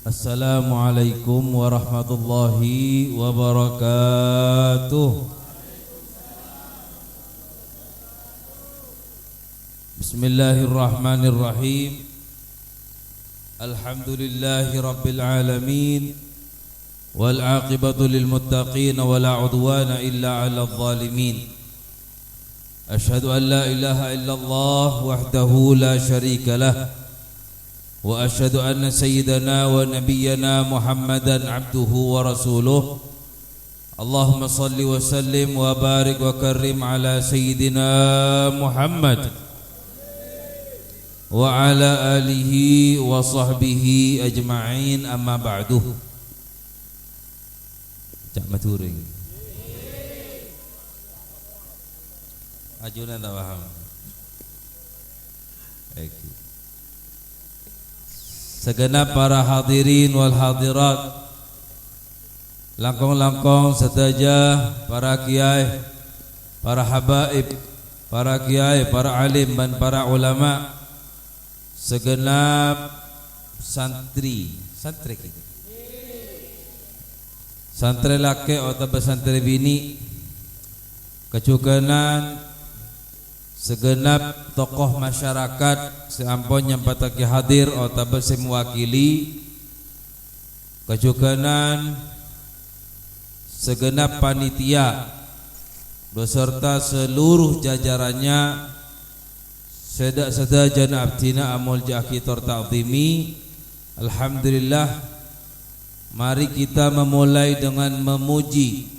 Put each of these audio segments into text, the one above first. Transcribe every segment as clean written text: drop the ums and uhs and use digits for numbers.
Assalamualaikum warahmatullahi wabarakatuh. Bismillahirrahmanirrahim. Alhamdulillahi rabbil alamin. Wal aqibatu lil muttaqin wa la udwana illa 'alal zalimin. Ashhadu an la ilaha illallah wahdahu la syarika lah. Wa asyhadu anna sayyidana wa nabiyyana Muhammadan abduhu wa rasuluh. Allahumma salli wa sallim wa barik wa karrim ala sayyidina Muhammad wa ala alihi wa sahbihi ajma'in, amma ba'du. Cak maturing ajunan tak paham. Segenap para hadirin wal hadirat, langkong-langkong sedaya para kiai, para habaib, para kiai, para alim dan para ulama, segenap santri laki atau santri bini, kecukanan segenap tokoh masyarakat seampun yang pataki hadir atau mewakili, kecukanan segenap panitia beserta seluruh jajarannya, sedak-sedak jana abdina amul jahitor ta'zimi. Alhamdulillah, mari kita memulai dengan memuji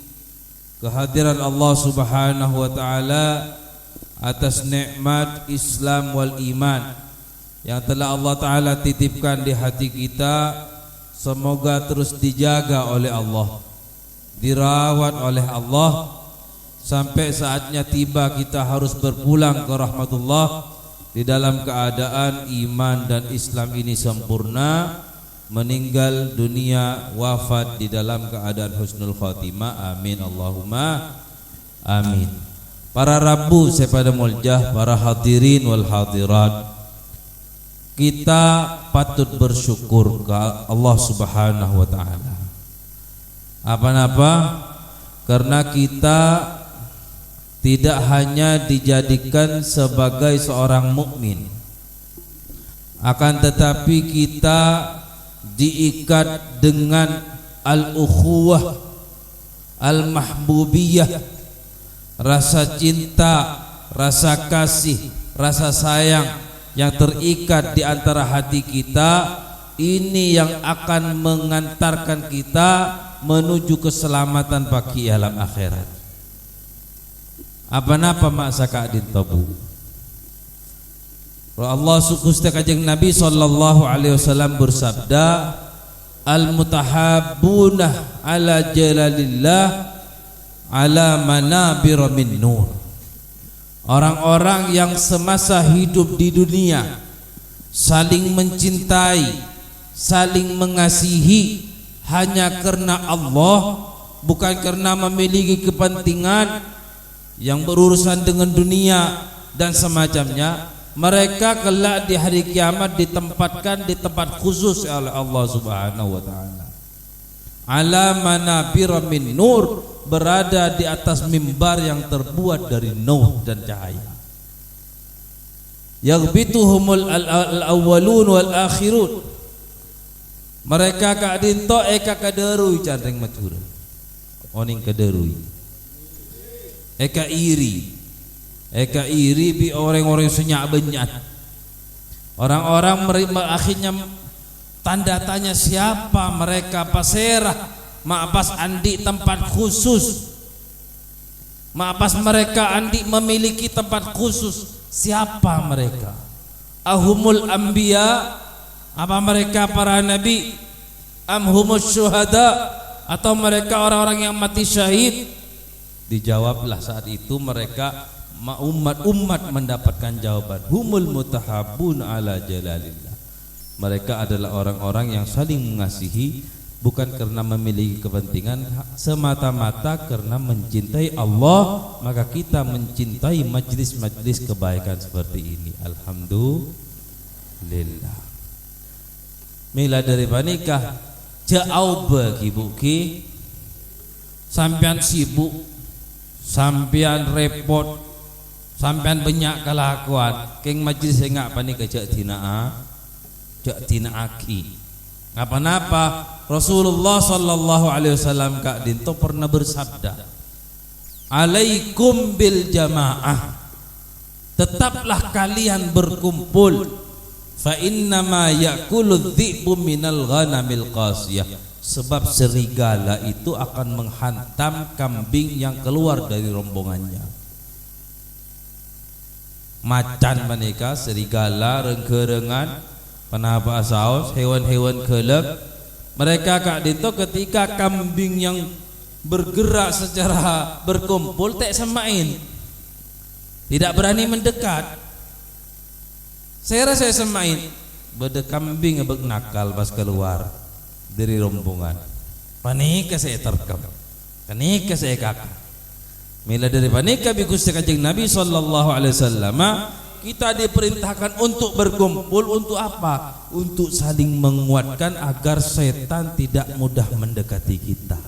kehadiran Allah Subhanahu wa taala atas nikmat Islam wal iman yang telah Allah taala titipkan di hati kita. Semoga terus dijaga oleh Allah, dirawat oleh Allah sampai saatnya tiba kita harus berpulang ke rahmatullah di dalam keadaan iman dan Islam ini sempurna, meninggal dunia wafat di dalam keadaan husnul khatimah. Amin Allahumma amin. Para rabu sepada muljah, para hadirin wal hadirat, kita patut bersyukur ke Allah Subhanahu wa taala. Apa-apa? Karena kita tidak hanya dijadikan sebagai seorang mukmin, akan tetapi kita diikat dengan al-ukhuwah al-mahbubiyah, rasa cinta, rasa kasih, rasa sayang yang terikat di antara hati kita. Ini yang akan mengantarkan kita menuju keselamatan bagi alam akhirat. Apa-apa maksa ka'din tabu. Allah Gusti Kanjeng Nabi sallallahu alaihi wasallam bersabda, al-mutahabbuna ala jalalillah ala manabir min nur. Orang-orang yang semasa hidup di dunia saling mencintai, saling mengasihi hanya karena Allah, bukan karena memiliki kepentingan yang berurusan dengan dunia dan semacamnya. Mereka kelak di hari kiamat ditempatkan di tempat khusus oleh Allah Subhanahu wa taala. Ala manabir min nur, berada di atas mimbar yang terbuat dari nur dan cahaya. Yaghbituhumul al-awwalun wal akhirun. Mereka kadin to eka kaderui candring matur. Oning kaderui. Eka iri bi orang-orang senyak benyat. Orang-orang akhirnya tanda tanya siapa mereka, paserah maapas andi tempat khusus, maapas mereka andi memiliki tempat khusus. Siapa mereka? Ahumul anbiya, apa mereka para nabi? Amhumus syuhada, atau mereka orang-orang yang mati syahid? Dijawablah saat itu mereka umat mendapatkan jawaban, humul mutahabbun ala jalalillah. Mereka adalah orang-orang yang saling mengasihi, bukan karena memiliki kepentingan, semata-mata karena mencintai Allah. Maka kita mencintai majlis-majlis kebaikan seperti ini. Alhamdulillah. mila dari panikah jauh bagi buki sampean sibuk, sampean repot, sampean banyak kelakuan keng majlis enggak panik jak dinaaki ngapa-napa. Rasulullah sallallahu alaihi wasallam kak dinto pernah bersabda, alaikum bil jamaah, tetaplah kalian berkumpul, fa innama ya'kuludz dzi'bu minal ghanamil qasiyah, sebab serigala itu akan menghantam kambing yang keluar dari rombongannya. Macan menika serigala rengkerengan panapa saus hewan-hewan kelek mereka kak dito ketika kambing yang bergerak secara berkumpul tak semain, tidak berani mendekat. Saya rasa semain beda kambing abek nakal pas keluar dari rombongan. Panika saya terkam, panika saya kakak. Mila dari panika Gusti Kanjeng Nabi sallallahu alaihi wasallam kita diperintahkan untuk berkumpul untuk apa? Untuk saling menguatkan agar setan tidak mudah mendekati kita.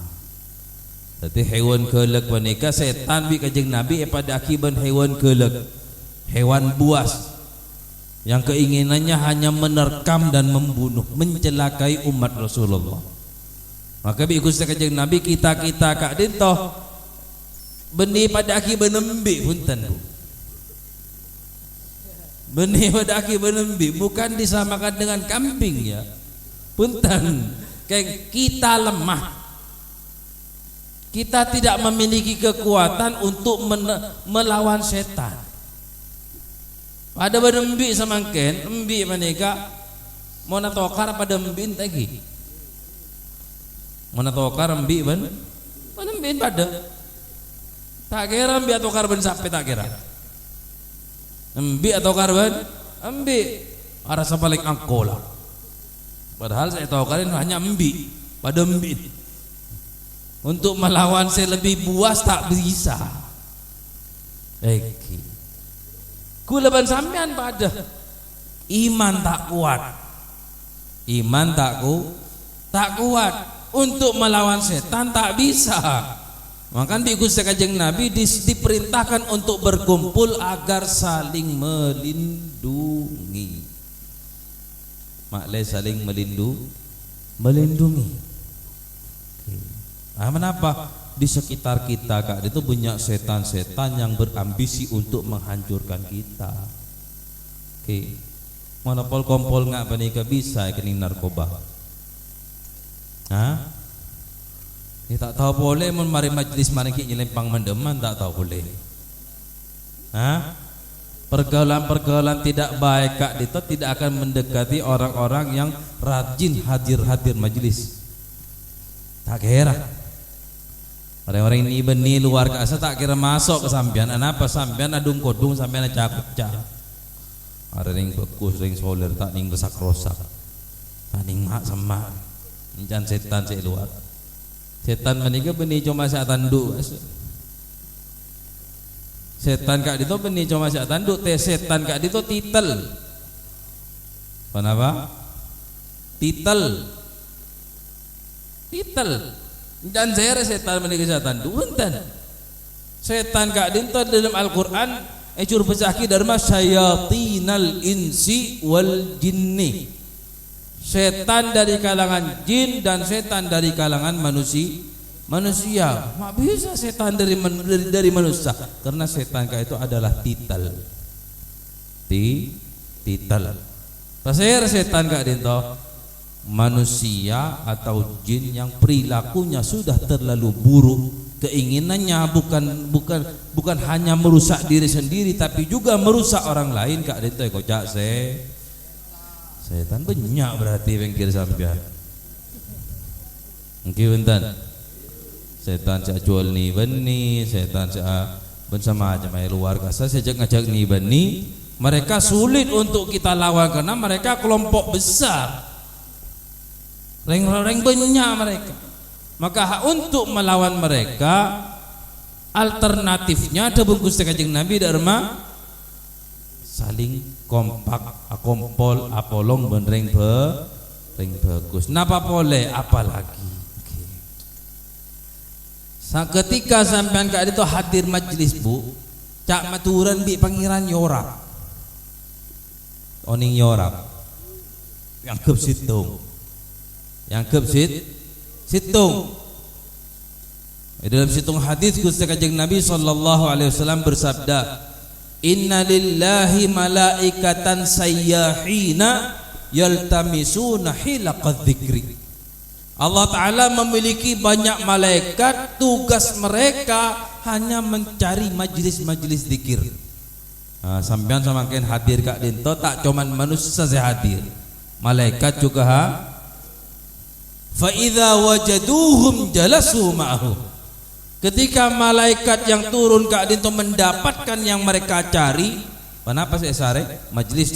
Jadi hewan kelek panika setan bi Kanjeng Nabi pada akibat hewan kelek, hewan buas yang keinginannya hanya menerkam dan membunuh, mencelakai umat Rasulullah. Maka bi Gusti Kanjeng Nabi kita kak dinto benih pada akibat nembi punten bu. Benih pada akibat nembi bukan disamakan dengan kambing ya. Punten, kayak kita lemah. Kita tidak memiliki kekuatan untuk melawan setan. Pada benembi samangken, embi manika mona tokar pada embin tagi. Mona tokar embi ban, embin pada. Tak kira embi atau karban sampai tak kira. Embi atau karban, embi rasa paling angkola. Padahal saya tahu kalian hanya embi pada embi. Untuk melawan saya lebih buas tak bisa. Eki. Kulaban sampean pada iman tak kuat. Iman tak kuat untuk melawan setan tak bisa. Maka di Gusti Kanjeng Nabi diperintahkan untuk berkumpul agar saling melindungi. Maklai saling melindungi. Nah, kenapa? Di sekitar kita kak itu banyak setan-setan yang berambisi untuk menghancurkan kita. Oke, monopol kompol nggak panika bisa kening narkoba. Hah? Ya, tak tahu boleh mari majlis mariki nyelempang mendeman tak tahu boleh. Hah? Pergaulan-pergaulan tidak baik kak itu tidak akan mendekati orang-orang yang rajin hadir majlis. Tak kira. Orang-orang ini benih luar kasa tak kira masuk ke sampean. Kenapa sampean adung kodung sampean cakap-cak. Ada ring bekus ring soler tak ning besak-rosak. Tak ning mak sama. Jangan setan cek luar. Setan menikah benih cuma sak tanduk. Setan kak dito benih cuma sak tanduk. Setan kak dito titel. Kenapa? Titel. Dan saya setan menikah sak tanduk. Punten. Setan kak dito dalam Al-Quran ecur besaki dharma syayatinal insi wal jinni. Setan dari kalangan jin dan setan dari kalangan manusia. Mak bisa setan dari manusia karena setan itu adalah titel. Titel. Pasir setan kak dinto manusia atau jin yang perilakunya sudah terlalu buruk, keinginannya bukan hanya merusak diri sendiri tapi juga merusak orang lain kak dinto kocak setan banyak berarti bengkir sampean. Mungkin bentar. Setan cak jual ni beni, setan cak bersama aja main luar kasa sejak ngajak ni beni, mereka sulit untuk kita lawan karena mereka kelompok besar. Reng-reng banyak mereka. Maka untuk melawan mereka alternatifnya ada bungkus Kanjeng Nabi dharma saling kompak, kompol, apolong benreng ring bagus. Napa boleh apalagi. Ketika sampean ka itu hadir majlis bu, cak maturan bi pangeran yorap. Oning yorap. Yang kep situng. Yang kep situng. Dalam situng hadis Gusti Kanjeng Nabi sallallahu alaihi wasallam bersabda, "Inna lillahi malaikatan sayyahina yaltamisuna hilaqadz dzikri." Allah Ta'ala memiliki banyak malaikat, tugas mereka hanya mencari majlis-majlis zikir. Nah, sampean semakin hadir kak dinto, tak cuman manusia saja hadir, malaikat juga ha. Fa idza wajaduhum jalasu ma'ahu. Ketika malaikat yang turun kak dinto mendapatkan yang mereka cari, kenapa sih sare majlis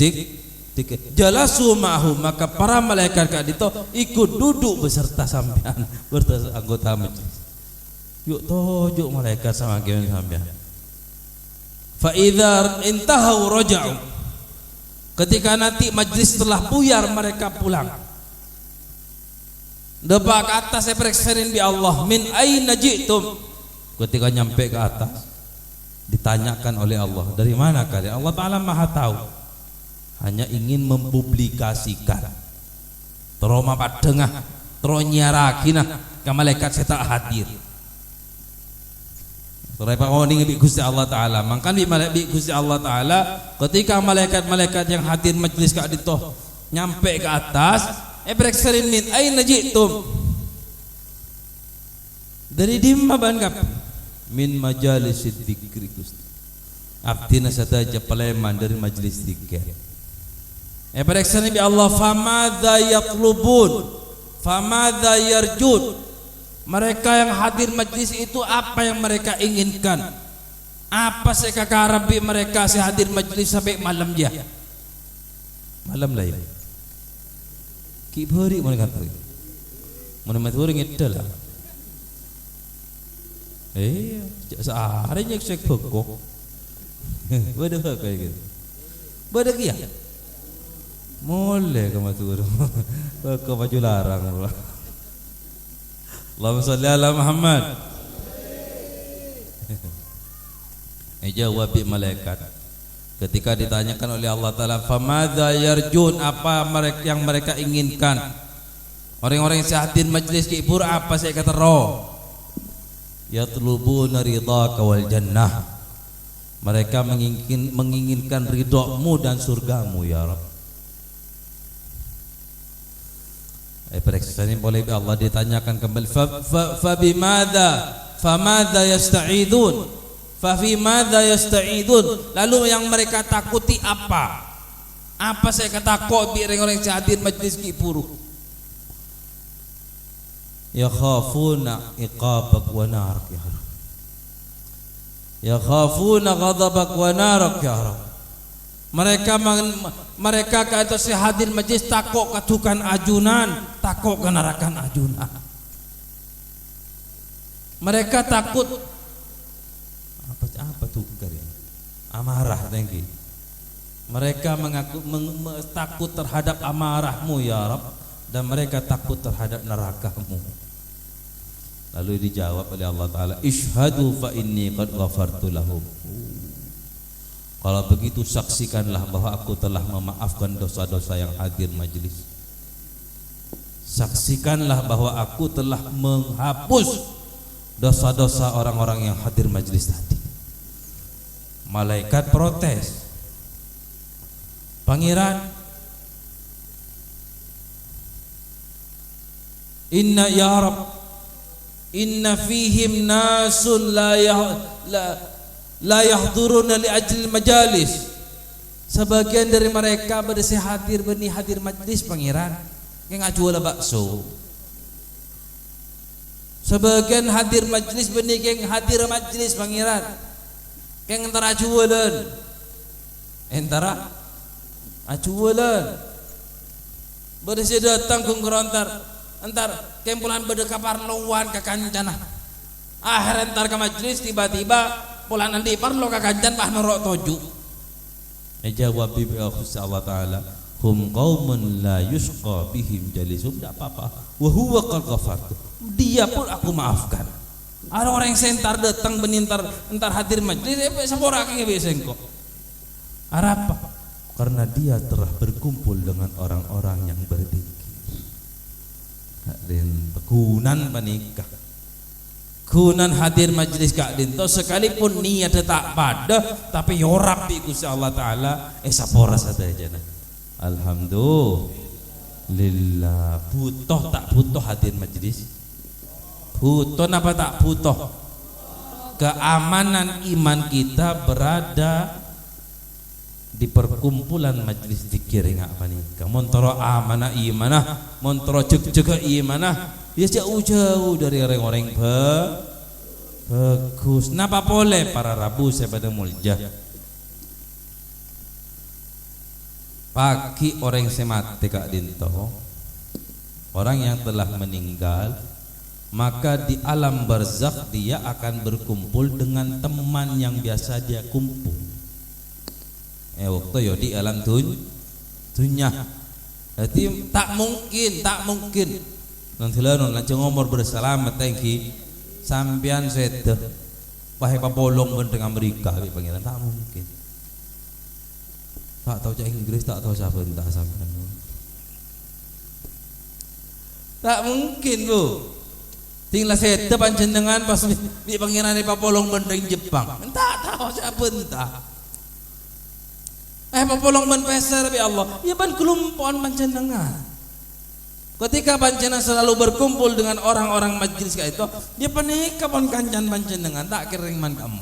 jalasu ma'ahu, maka para malaikat kak dito ikut duduk beserta sampean, beserta anggota majlis. Yuk tojuk malaikat sama kalian sampean. Fa idza intahau raja'u. Ketika nanti majlis telah buyar, mereka pulang. Depak ke atas saya perekserin bi Allah, min aina ji'tum. Ketika nyampe ke atas ditanyakan oleh Allah, dari mana kalian? Allah Ta'ala Maha tahu. Hanya ingin mempublikasikan teroma padengah teronyarakinah ke malaikat saya tak hadir. Terapa oning bi Gusti Allah Taala. Mangkan bi malaikat Gusti Allah Taala ketika malaikat-malaikat yang hadir majlis ka dito nyampe ke atas, ebrekserin min aina ji'tum. Dari dimma ban kap min majalisid dzikri Gusti. Abdina sadaja paleman dari majlis zikir. Periksa Nabi Allah, famadza yatlubun famadza yarjun. Mereka yang hadir majlis itu apa yang mereka inginkan? Apa sih kakarabi mereka si hadir majlis sampai malam dia? Malam lah ya. Ki beri mereka tu. Mana maturi ngedal. Sehari nyek sek pokok. Beda kayak gitu. Beda kia. Boleh ke matur. Ke baju larang. Allahumma shalli ala Muhammad. Jawab malaikat ketika ditanyakan oleh Allah Ta'ala, famadza yarjun, apa yang mereka inginkan? Orang-orang yang hadir majlis kibur apa saya kata roh? Yatlubuna ridhaka wal jannah. Mereka menginginkan ridhamu dan surgamu ya Rabb. Periksa ini boleh Allah ditanyakan kembali, famadza yasta'idun, fafimadza yasta'idun. Lalu yang mereka takuti apa? Apa saya kata kok bi orang yang hadir majlis kipuru? Yakhafuna iqabak wa narak ya Rabb. Yakhafuna ghadabak wa narak ya Rabb. Mereka kata si hadir majlis takut katukan ajunan, takut ke narakan ajunan. Mereka takut apa tuh kari? Amarah tinggi. Mereka takut terhadap amarahmu ya Rabb, dan mereka takut terhadap nerakamu. Lalu dijawab oleh Allah Ta'ala, ishhadu fa inni qad ghafartu lahum. Kalau begitu saksikanlah bahwa aku telah memaafkan dosa-dosa yang hadir majlis. Saksikanlah bahwa aku telah menghapus dosa-dosa orang-orang yang hadir majlis tadi. Malaikat protes, Pangeran, inna ya Rabb, inna fihim nasun la yahduruna li ajli majalis. Sebagian dari mereka berdesi hadir majlis Pangeran, yang jual bakso. Sebagian hadir majlis benih yang hadir majlis Pangeran, yang antara jualan, antara ajualan. Berdesi datang kungkerontar, antar kempulan berdekapar lawan ke kancana. Akhir antar ke majlis tiba-tiba pulang nanti parlo kakancan bah norok toju. Jawab bi Allah Ta'ala, hum qaumun la yusqa bihim jalisum, tidak apa-apa. Wa huwa qad ghafartu, dia pun aku maafkan. Ada orang yang sentar datang benintar entar hadir majlis, sabora kang besengko. Apa? Karena dia telah berkumpul dengan orang-orang yang berzikir. Den kunan panikah. Kunan hadir majlis Kak Dinto sekalipun niat tak pada tapi yorap di Gusti Allah taala sapora saja. Alhamdulillah. Butuh tak butuh hadir majlis? Butuh apa tak butuh? Keamanan iman kita berada di perkumpulan majlis zikir ngak panika. Montoro amanah imanah, montoro cek-cek imanah, dia jauh-jauh dari orang-orang bagus. Napa boleh para Rabu saya pada mulja. Pagi orang semate Kak Dinto, orang yang telah meninggal, maka di alam barzakh dia akan berkumpul dengan teman yang biasa dia kumpul. Waktu yo di alam dunya. Jadi tak mungkin. Nanti lalu lancung ngomor berselamat tengki sampian sedeh. Wahai papolong benteng Amerika, pangeran tak mungkin. Tak tahu cak Inggris, tak tahu siapa entah sampean. Tak mungkin bu. Tinggal sedeh panjenengan pas di pangeran di papolong benteng Jepang. Tak tahu siapa entah. Papolong ban peser bi Allah. Ya ban kelumpuan panjenengan. Ketika panjenengan selalu berkumpul dengan orang-orang majlis kayak itu, dia panika pon kancan panjenengan tak kering man kamu.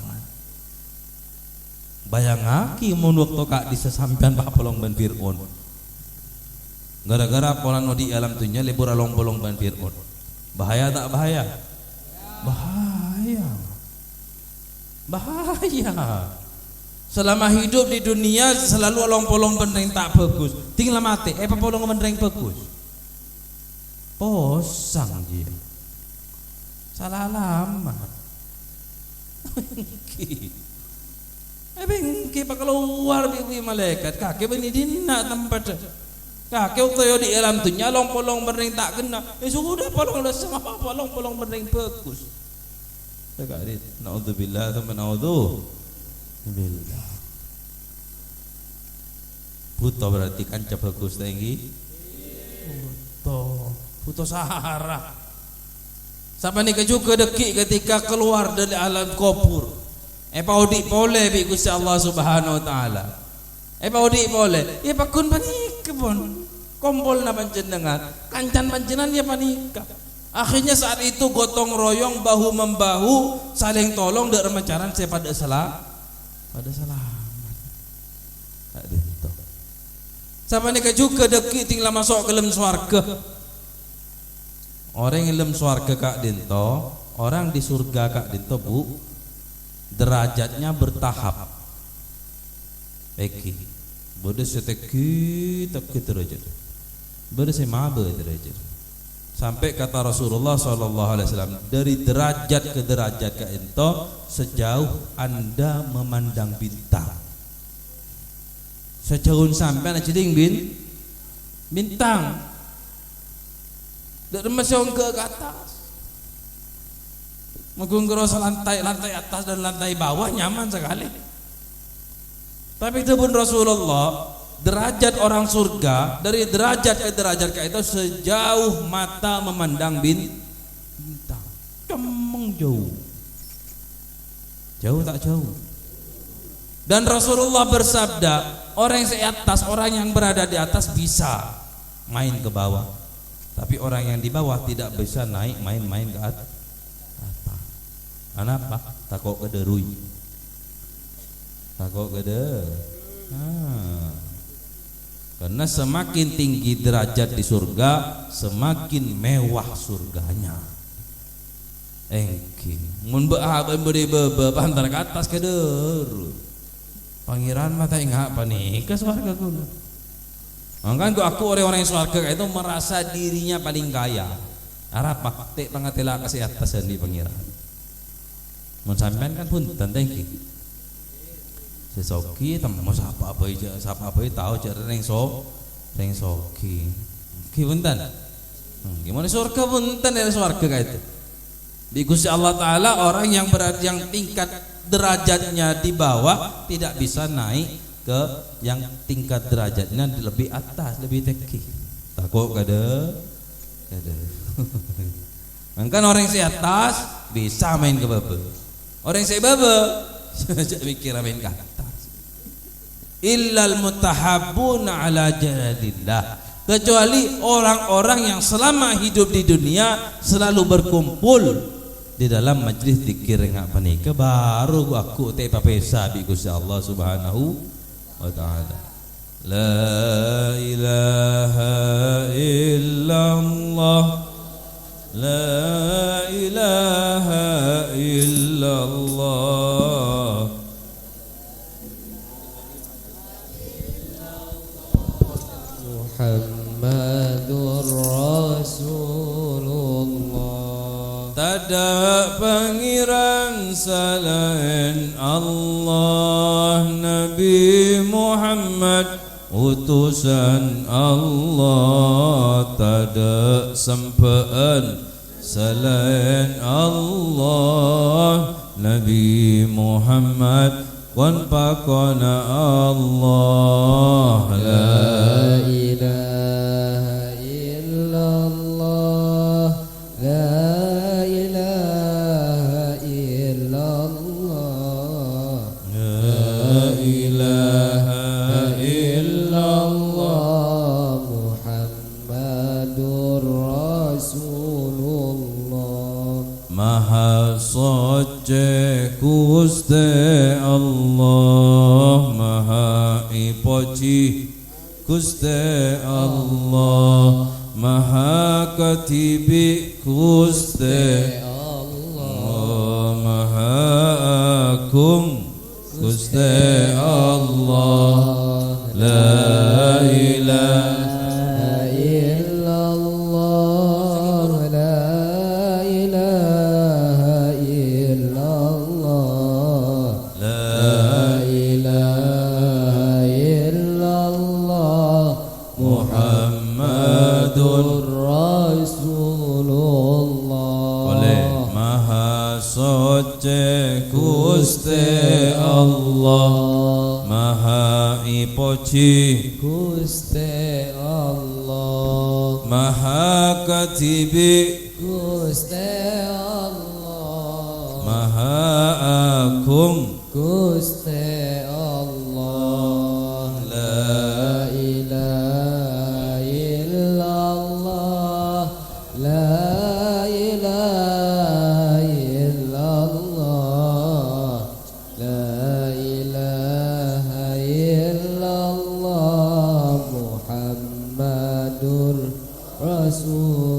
Bayangaki mun waktu Kak di sesampian papolong ban Fir'aun. Gara-gara polan di alam dunya libur along-bolong ban Fir'aun. Bahaya tak bahaya? Bahaya. Selama hidup di dunia selalu olong-polong benteng tak bagus. Tinggal mati, polong benteng bagus. Posang dia. Salah lama. Bengki pak keluar bibi malaikat. Kakek beni dina tempat. Kakek waktu di alam dunia olong-polong benteng tak kena. Sudah polong dah sama polong benteng bagus. Kakak dit. Naudzubillah thumma naudzu. Billah. Buto berarti kanca bagus tinggi. Buto sahara. Sampai ni juga dekik ketika keluar dari alam kubur. Paudi boleh bi Gusti Allah Subhanahu wa taala. Paudi boleh. Pakun panik pun. Kompol na panjenengan, kancan panjenengan ya panika. Akhirnya saat itu gotong royong bahu membahu saling tolong dak remacaran saya pada selamat. Tak dinto. Sama ni juga deki tinggal masuk ke dalam swarga. Orang yang dalam swarga Kak Dinto, orang di surga Kak Dinto bu, derajatnya bertahap. Eki, bodoh seteki derajat, bodoh semabe derajat. Sampai kata Rasulullah SAW, dari derajat ke derajat Kak Dinto sejauh anda memandang bintang. Sejauh sampai nak ceding bintang. Dari masuk ke atas. Mengungkros lantai atas dan lantai bawah nyaman sekali. Tapi itu pun Rasulullah, derajat orang surga dari derajat ke derajat itu sejauh mata memandang bintang. Kemeng jauh. Jauh tak jauh. Dan Rasulullah bersabda, orang yang di atas, orang yang berada di atas bisa main ke bawah, tapi orang yang di bawah tidak bisa naik main-main ke atas. Kenapa? Takut kederui. Karena semakin tinggi derajat di surga, semakin mewah surganya. Mun beri antara ke atas kederu. Pangeran mata ingat apa nih ke surga kuno. Makanya aku orang-orang surga itu merasa dirinya paling kaya. Apa? Tek pangatela kasih atas di pangeran. Mun sampean kan pun tentengki. Sesoki temu sapa apa tahu cara neng Sing soki. Ki punten. Gimana surga punten dari surga kayak itu. Di Gusti Allah Ta'ala orang yang yang tingkat derajatnya di bawah tidak bisa naik ke yang tingkat derajatnya lebih atas, lebih tinggi. Takut kada. Kan orang yang di atas bisa main ke bawah. Orang yang di bawah mikir main ke atas. Illal mutahabbuna ala jalalillah. Kecuali orang-orang yang selama hidup di dunia selalu berkumpul di dalam majlis zikir ngak panika baru aku te papesa bi Gusti Allah Subhanahu wa taala. La ilaha illallah, la ilaha illallah. Muhammadur Rasulullah. Tada pangeran selain Allah, Nabi Muhammad utusan Allah. Tada sempaan selain Allah, Nabi Muhammad wan pakona Allah. La ilaha illallah, la ilaha illallah, La ilaha illallah, Muhammadur Rasulullah. Maha soce Gusti Allah, Maha ipoci Gusti Allah, Maha katibi Gusti Allah, Maha agung Gusti Allah. La ilaha illallah, la ilaha illallah, La ilaha illallah, Muhammadun Rasulullah. oleh Maha soce Gusti Allah, Maha ipoci Gusti Allah, Maha katibi Gusti Allah, Maha agung Gusti Allah. La ilaha illallah, la ilaha illallah, la ilaha illallah, Muhammadur Rasulullah.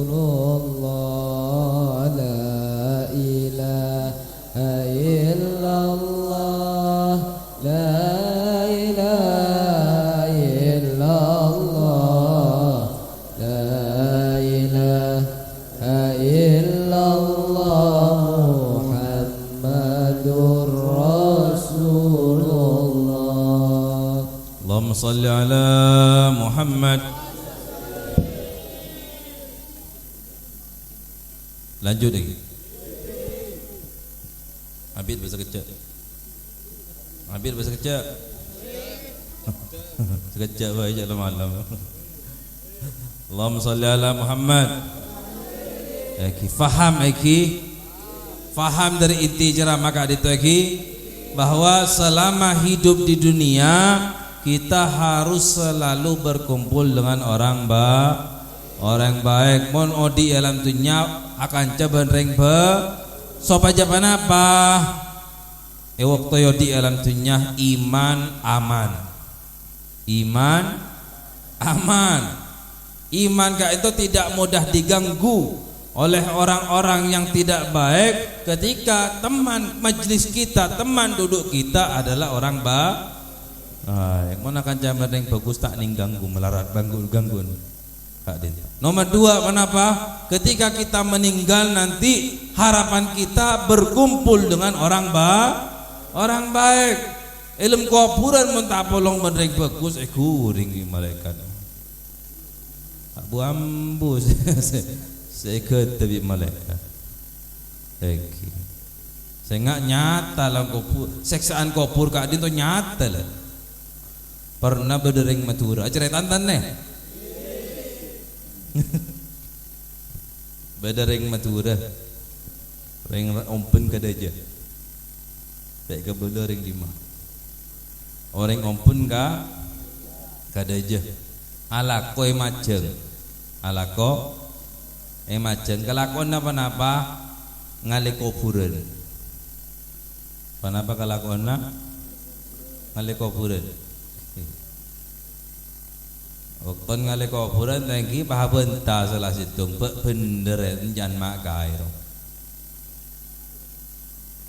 La ilaha illallah, la ilaha illallah, la ilaha illallah, Muhammadur Rasulullah. Allahumma salli ala Muhammad. Lanjut lagi. Habis bahasa kecil. Habis bahasa kecil. Sekejap baik jalan malam. Allahumma salli ala Muhammad. Eki faham faham dari inti ceramah kak itu bahwa selama hidup di dunia kita harus selalu berkumpul dengan orang baik. Mon odi alam dunia akan coba ring sopa japan apa? Waktu odi alam dunia iman aman. Iman kak itu tidak mudah diganggu oleh orang-orang yang tidak baik ketika teman majlis kita, teman duduk kita adalah orang baik. Mana akan jaman yang bagus tak ning ganggu melarat gangguan. Nomor dua, kenapa? Ketika kita meninggal nanti harapan kita berkumpul dengan orang baik. Ilmu kuburan mun tak polong menring bagus kuring malaikat. Abu ambu saya tapi malaikat. Eki. Saya nggak nyata lah kubur. Seksaan kubur Kak Adin tu nyata lah. Pernah berdering Madura. Cerita tantan nih. Berdering Madura. Ring open kada aja. Baik ke berdering di mah. Orang open ka kada aja. Alako majeng. Alako majeng. Kelakon apa ngalik kuburan. Panapa kelakon ngalik kuburan. Waktu ngalik kuburan tangki pahabenta salah situng bener jan makai.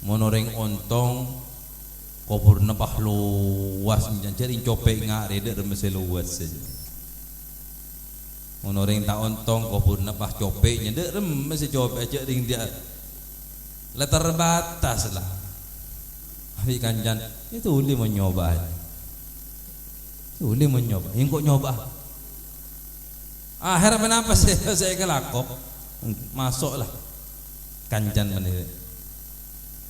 Monoring ontong kubur nepah luas jadi copek ngare dek remese luas saja. Monoring tak ontong kubur nepah copeknya dek remese copek aja ring dia letar batas lah. Habis kanjan itu uli menyoba. Uli menyoba. Yang kok nyoba? Akhirnya kenapa saya kelakok masuklah kanjan menit.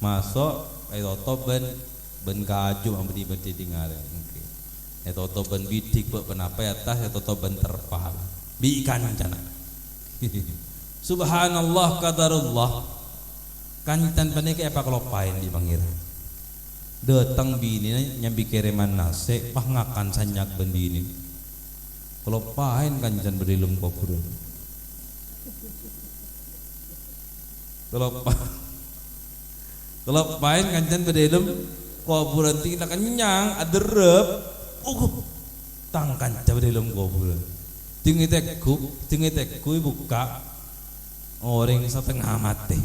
Masuk ayo top ben kaju ambedi beti tinggal mungkin itu top ben bidik buat penapa atas itu top ben terpal bi kancan subhanallah qadarullah kancan penike apa kelopain di pangira datang bini nyambi kiriman nasi pah ngakan sanyak ben bini kelopain kancan berilum kuburan kalau main kancan berdalem kuburan tinggal kenyang aderep tangkan coba dalam kuburan tinggi teku buka orang setengah mati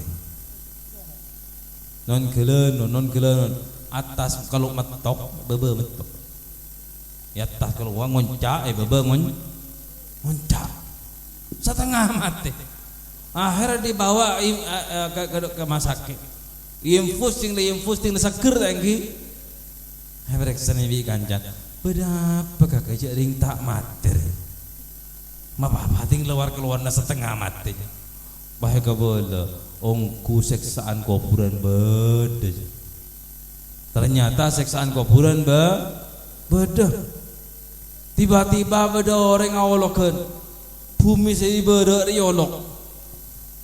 non kelen atas kalau metok bebe metok ya atas kalau wang ngoncak bebe ngoncak setengah mati akhirnya dibawa ke rumah sakit infus ting seger lagi. Hebreksan ini kancan. Berapa kakak ring tak mati. Mapa ting keluar na setengah mati. Bahaya kabel. Ongku seksaan kuburan beda. Ternyata seksaan kuburan beda. Tiba-tiba beda orang awalokan. Bumi saya berok riolok.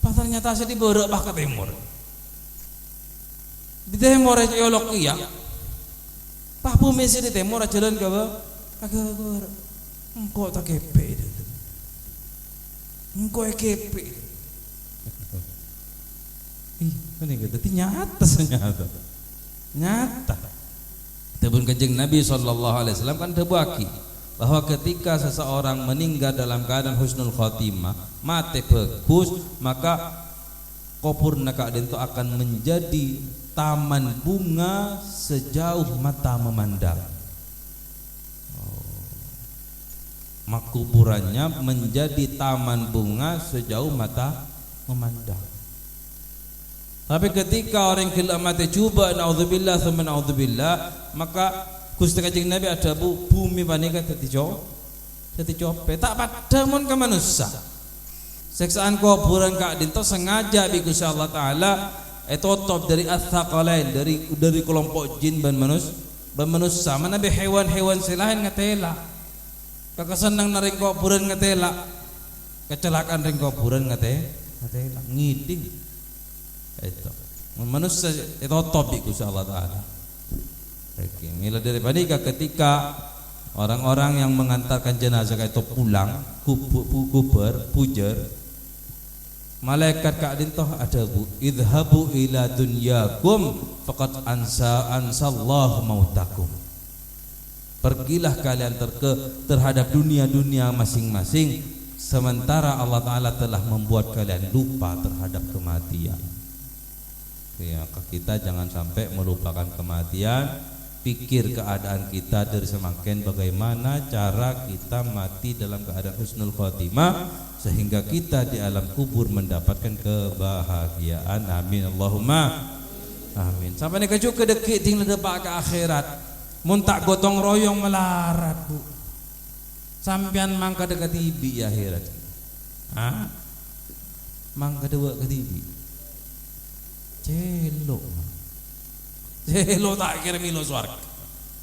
Ternyata saya berok bah ke timur. Di timur aja yolok iya. Pak bumi sih di timur aja jalan ke bawah. Agak engkau tak kepe itu. Engkau kepe. Ini kata nyata. Nyata. Tebun kanjeng Nabi SAW kan terbaki bahwa ketika seseorang meninggal dalam keadaan husnul khotimah, mati bagus, maka kubur nak itu akan menjadi taman bunga sejauh mata memandang. Makuburannya menjadi taman bunga sejauh mata memandang. Tapi ketika orang gila mati cuba naudzubillah tsumma naudzubillah, maka Gusti Kanjeng Nabi ada bumi panika dadi cope tak pada mun ka manusia. Seksaan kuburan Kak Dinto sengaja bi Gusti Allah taala top dari atsaqalain dari kelompok jin dan manusia mana be hewan-hewan selain ngatela kakasenang naring kuburan ngatela kecelakaan ring kuburan ngatela ngiding itu manusia itu top di Gusti Allah taala. Oke, mila daripada ketika orang-orang yang mengantarkan jenazah itu pulang pujar malaikat Kak Dintoh ada idhabu ila dunyakum faqad ansallahu mautakum. Pergilah kalian terhadap dunia masing-masing sementara Allah Ta'ala telah membuat kalian lupa terhadap kematian. Ya, kita jangan sampai melupakan kematian. Pikir keadaan kita dari semakin bagaimana cara kita mati dalam keadaan husnul khotimah sehingga kita di alam kubur mendapatkan kebahagiaan. Amin Allahumma amin. Sampai ni kejuk kedekit tinggal depak ke akhirat. Mun tak gotong royong melarat bu. Sampean mangka dekat tibi ya akhirat. Hah? Mangka dewa ke tibi. Celok. Celok tak kira milo swarga.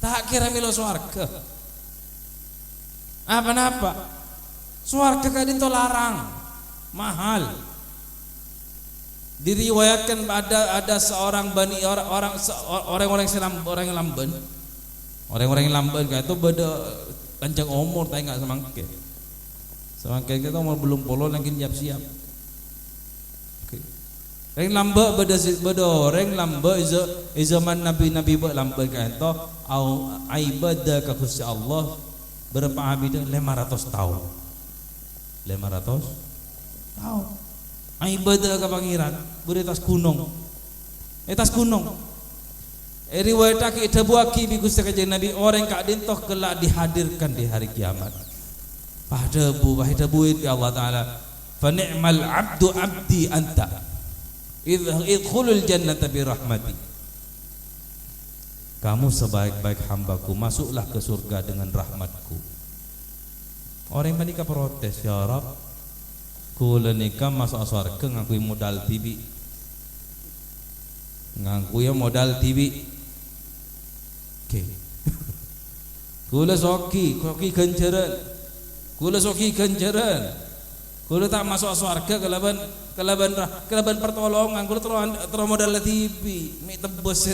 Tak kira milo swarga. Apa-apa? Swarga kadin to larang. Mahal. Diriwayatkan ada seorang bani orang-orang yang lamban. Orang-orang yang lamban kayak itu beda panjang umur tapi enggak semangke. Semangke kita umur belum polo lagi siap-siap. Orang lamba beda orang lamba zaman nabi-nabi buat lamba kan to au ibadah ka Gusti Allah berapa abid 500 tahun. 500 tahun. Ibadah ka pangeran beretas gunung. Tas gunung. Riwayat ki dabuaki bi Gusti Kanjeng Nabi orang kak dintoh kelak dihadirkan di hari kiamat. Pada buit ya Allah taala. Fa ni'mal abdi anta. Idkhulul jannata bi rahmati. Kamu sebaik-baik hambaku, masuklah ke surga dengan rahmatku. Orang menikah protes, ya Rab, kula nikah masuk surga ngakui modal tibi. Ngakui modal tibi. Oke. Kula soki ganjaran. Kula soki ganjaran. Kula tak masuk surga kelaban pertolongan. Kula terus modal tibi. Mi tebus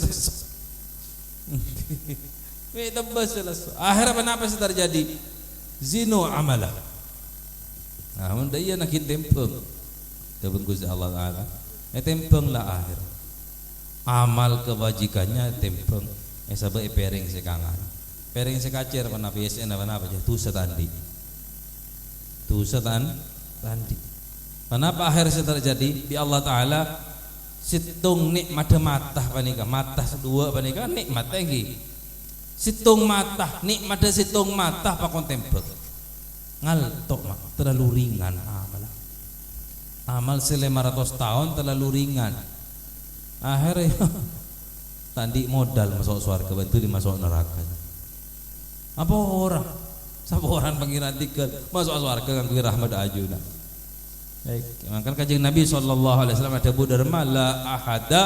mi tebus. Akhirnya apa sih terjadi? Zino amalah. Nah, munda iya nak tempeng. Kebun Gusti Allah Taala. Tempeng lah akhir. Amal kebajikannya tempeng. Sabe piring sekangan. Piring sekacir pana PSN apa aja tu setandi. Tu tandi. Kenapa akhirnya terjadi? Di Allah Taala situng nikmat matah panika, matah dua panika nikmat lagi. Situng matah, nikmat situng matah pa kontempel. Ngaltok mak terlalu ringan amal. Amal 500 tahun terlalu ringan. Akhirnya tandi modal masuk surga bantu dimasuk neraka. Apa orang? Sapa orang pangeran tikel masuk surga kang kuwi rahmat ajuna. Baik, maka kanjeng Nabi sallallahu alaihi wasallam ada budarma la ahada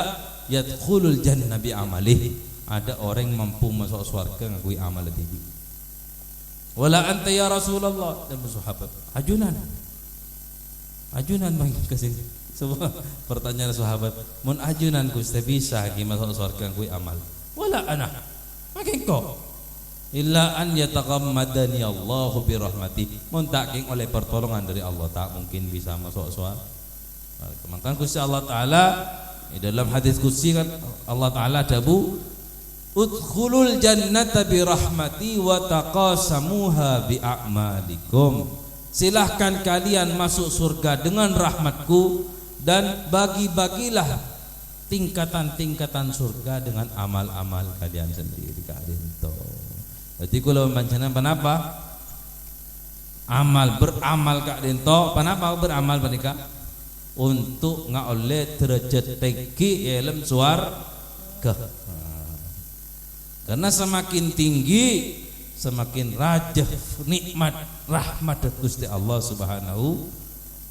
yadkhulul jannah bi amalih. Ada orang yang mampu masuk surga ngakui amal tibi. Wala anta ya Rasulullah dan sahabat. Ajunan bang kasih. Semua pertanyaan sahabat, mun ajunan Gusti bisa ki masuk surga ngakui amal. Wala ana. Makin kau illa an yataghammadani Allahu bi rahmatih. Mun taking oleh pertolongan dari Allah tak mungkin bisa masuk surga. Maka Gusti Allah Taala dalam hadis qudsi kan Allah Taala dabu udkhulul jannata bi rahmati wa taqasamuha bi a'malikum. Silahkan kalian masuk surga dengan rahmatku dan bagi-bagilah tingkatan-tingkatan surga dengan amal-amal kalian sendiri kalian to. Jadi kalau macam apa? Beramal kak dento. Kenapa beramal panika? Untuk ngoleh derajat tinggi dalam surga. Karena semakin tinggi semakin rajah nikmat rahmat Gusti Allah Subhanahu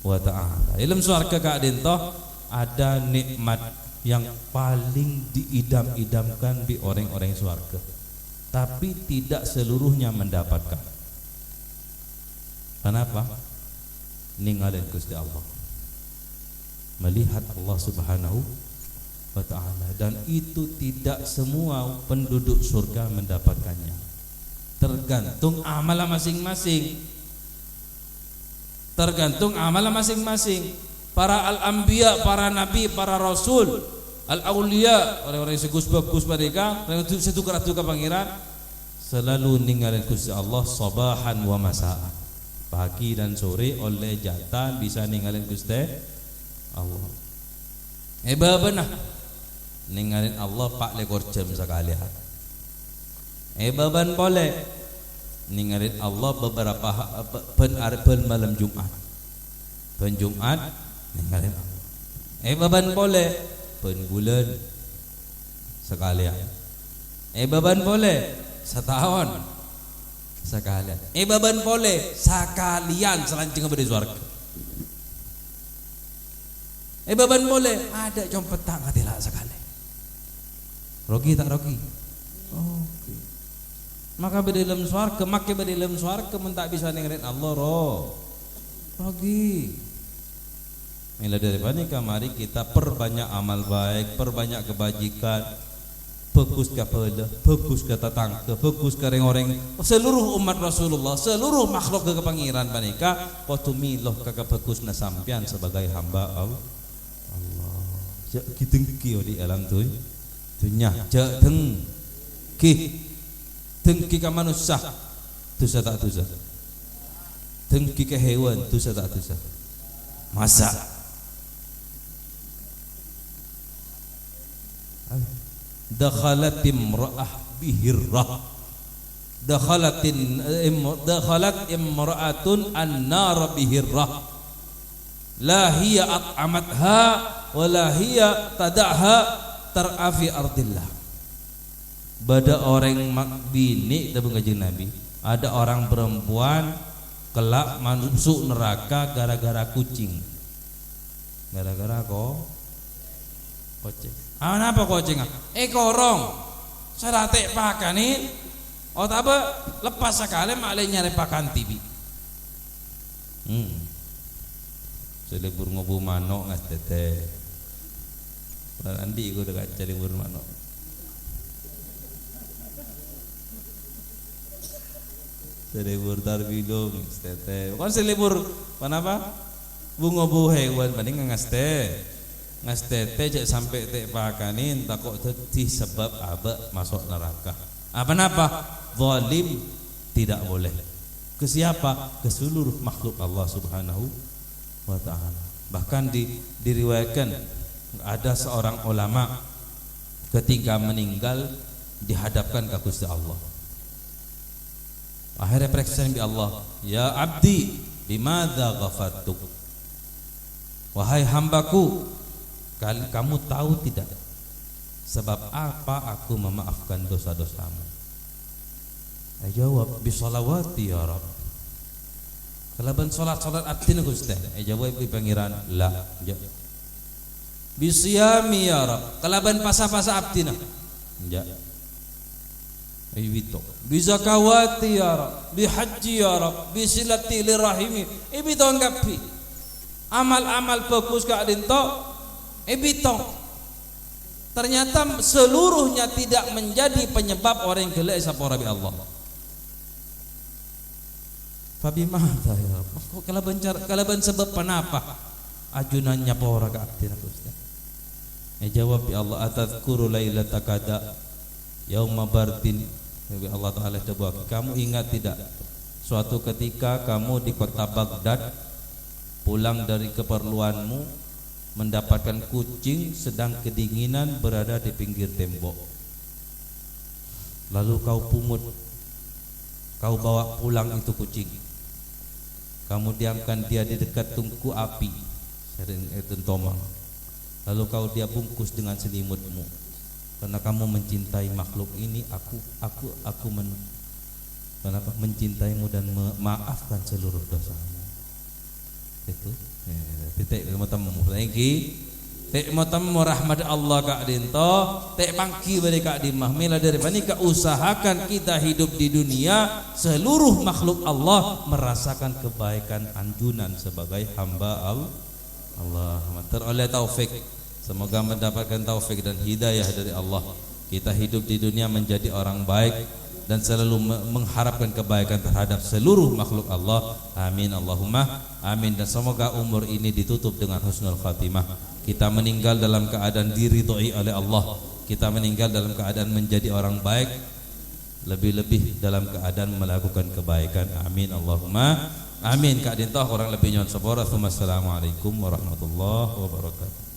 wa taala. Dalam surga kak dento ada nikmat yang paling diidam-idamkan di orang-orang surga. Tapi tidak seluruhnya mendapatkan. Kenapa? Ninggalin Gusti Allah, melihat Allah Subhanahu wa ta'ala. Dan itu tidak semua penduduk surga mendapatkannya. Tergantung amal masing-masing. Para al-anbiya, para nabi, para rasul, al-auliya, orang-orang yang bagus mereka, yang setukar pangeran selalu ninggalin Gusti Allah sabahan wa masaan, pagi dan sore oleh jatan bisa ninggalin Gusti Allah. Bebenah ninggalin Allah 4 jam sekali. Beban boleh ninggalin Allah beberapa ben malam Jumat. Ben Jumat ninggalin Allah. Beban boleh ben bulan sekalian. Beban boleh setahun. Sekalian. Baban boleh sekalian selancing bade swarga. Baban boleh ada jom petang hatilah sekali. Rogi tak rogi? Oke. Maka bade dalam swarga, make bade dalam swarga men tak bisa dengerin Allah rogi. Mila daripada mari kita perbanyak amal baik, perbanyak kebajikan, fokus ke pela, fokus ke tatangke, fokus ke orang-orang seluruh umat Rasulullah, seluruh makhluk ke pangeran panika, waktu miloh kakak fokus na sampian sebagai hamba Allah. Jak kitengki di alam tu, tunya jak tengki ke manusia, tusa tak tusa, tengki ke hewan, tusa tak tusa, masa. Dakhalat imra'ah bihirrah, dakhalat imra'atun an-nar bihirrah, la hiya at'amatha wa la hiya tada'ha tar'afi ardillah. Bada orang bini tabung kanjeng Nabi, ada orang perempuan kelak masuk neraka gara-gara kucing, gara-gara kucing. Apa kucing? Korong. Saya tek pakan ni. Oh tak apa, lepas sekali malah nyari pakan tibi. Selebur ngobu manok ngas tete. Andi aku dekat selebur manok. Selebur tarbidung ngas tete. Bukan selebur apa? Bunga bu hewan banding ngas tete. Ngas tete jak sampai tek pakanin takut tetih sebab abak masuk neraka. Apa? Zalim tidak boleh. Ke siapa? Ke seluruh makhluk Allah Subhanahu wa ta'ala. Bahkan diriwayatkan ada seorang ulama ketika meninggal dihadapkan ke Gusti Allah. Akhirnya periksa bi Allah, ya abdi, bimadza ghafartuk? Wahai hambaku, kamu tahu tidak sebab apa aku memaafkan dosa-dosamu? Jawab, bisolawati ya Rabb. Kalaban salat abdina Gusti. Jawab bi pangeran, la. Bisiyami ya Rabb. Kalaban pasa-pasa abdina. Ja. Ibito. Bizakawati ya Rabb. Bihaji ya Rabb. Bisilati lirahimi. Ibito anggapi. Amal-amal bagus ka adinto. Bitong. Ternyata seluruhnya tidak menjadi penyebab orang yang gelek sapora bi Allah. Fabimahta ya Rabb. Kalaban sebab panapa ajunannya pora ka abdina Gusti. Jawab bi Allah, atadhkuru lailata kada yauma bardin. Allah Taala jawab, kamu ingat tidak suatu ketika kamu di kota Baghdad pulang dari keperluanmu mendapatkan kucing sedang kedinginan berada di pinggir tembok, lalu kau pungut, kau bawa pulang itu kucing, kamu diamkan dia di dekat tungku api sering tomang, lalu kau dia bungkus dengan selimutmu karena kamu mencintai makhluk ini. Aku mencintaimu dan memaafkan seluruh dosamu. Itu titik temu lagi tek temu rahmat Allah kak dinto tek pangki bari kak dimah mila dari panika usahakan kita hidup di dunia seluruh makhluk Allah merasakan kebaikan anjunan sebagai hamba Allah. Teroleh taufik, semoga mendapatkan taufik dan hidayah dari Allah. Kita hidup di dunia menjadi orang baik dan selalu mengharapkan kebaikan terhadap seluruh makhluk Allah. Amin Allahumma amin. Dan semoga umur ini ditutup dengan husnul khatimah. Kita meninggal dalam keadaan diridhoi oleh Allah. Kita meninggal dalam keadaan menjadi orang baik, lebih-lebih dalam keadaan melakukan kebaikan. Amin Allahumma amin. Kak dintoh orang lebih nyon sepora. Assalamualaikum warahmatullahi wabarakatuh.